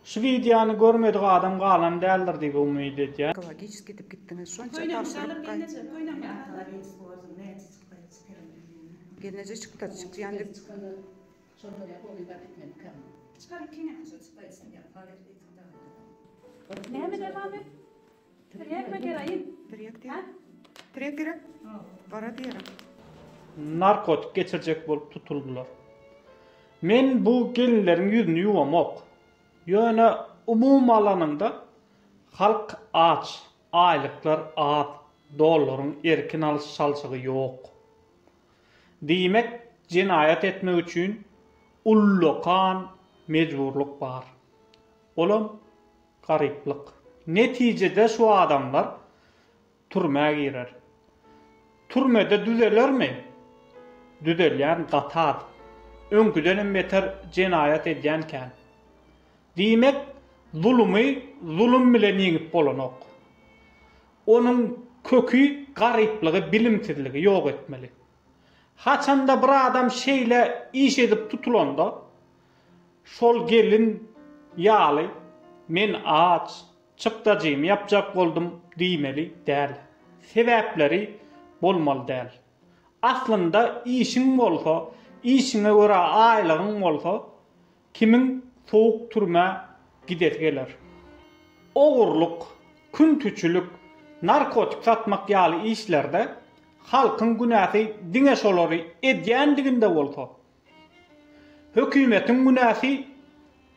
Şu videonu görmedik adam galan däldir diýip umyt edýär. Geç gidip gittiniz şonça tapşyryp Gelnece çıktı yani Näme devam et? Direkt mi geleyim? Direkt bara diyelim. Narkotik geçirjek bolup tutuldular. Men bu gelinlerin yüzünü yuwamak. Ýöne umum alanynda halk aç, aýlyklar az, dollaryň erkin alyş çalçygy ýok. Diýmek jinayat etmek üçin ullukan mejburluk bar. Olam garyplyk. Netijede şu adamlar türmäge girer. Türmede düzelermi? Düzelýän gatar. Öňküden beter jinayat edýänken. Diýmek zulüm bilen ýeňip bolanok. Onuň kökü garyplygy, bilimsizligi ýok etmeli. Haçanda bir adam şeýle iş edip tutulanda şol gelin ýaly men aç çıpdajym ýapjak boldum diýmeli däl. Sebäpleri bolmaly däl. Aslında işiň bolsa, işiňe görä aýlygyň bolsa, kimin soğuk türme gidet geler. Ogurluk, küntüçülük, narkotik satmak ýaly işlerde halkyň günäsi diňe şolary edýändiginde bolsa, hökümetiň günäsi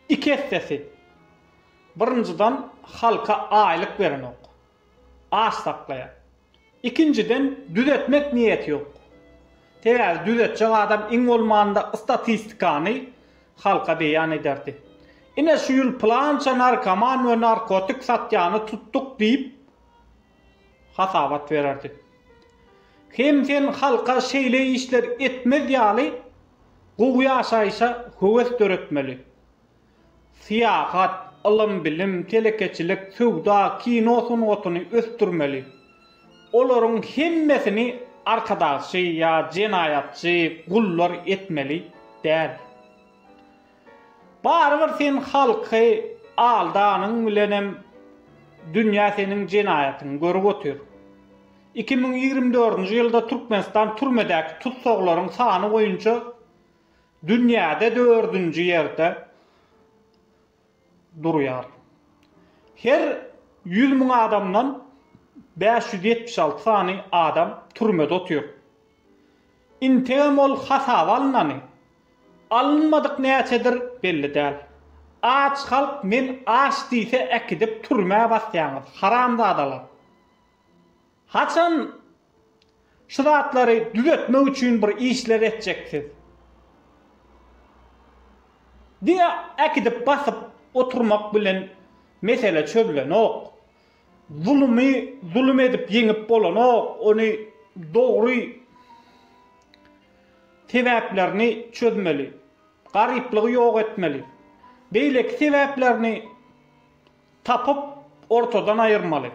iki hissesi. Birinciden halka aýlyk berenok, aç saklaýar. İkinciden düzetmek niyeti yok. Teýär düzetjek adam iň bolmanda statistikany halka beýan ederdi. Ine şu ýyl plança narkoman we narkotik satýany tuttuk diýip hasabat bererdi. Hem sen halka şeýle işler etmez ýaly gowy ýaşaýşa höwes töretmeli. Siýasat, ilim bilim, telekeçilik, sowda, kino sunuwatyny östürmeli. Olaryň hemmesini arkadaşy ýa jinayatçy gullar etmeli däl. Barbyr sen halky aldanyň bilenem dünýä seniň jinayatyň görüp otur. 2024-nji ýylda Türkmenistan türmedäki tutsaglaryň sany boýunça dünýäde 4-nji ýerde durýar. Her 100 000 adamdan 576 sany adam türmede otur. Integral hasab alınany alınmadyk näçedir belli däl. Aç halk men aç diýse ekidip türmäge basýaňyz. Haramzadalar. Haçan şuratlary düzetmek üçin bir işler etjeksiz. Diňe ekidip basyp oturmak bilen mesele çöplenok. Zulüm edip yeňip bolanok, ony dogry sebäplerini çözmeli. Garyplygy ýok etmeli. Beýleki sebäplerini tapyp ortadan aýyrmaly.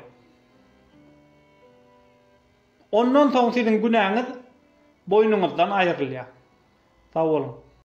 Ondan soň siziň günäňiz boýnuňyzdan aýrylýar. Sag bolun.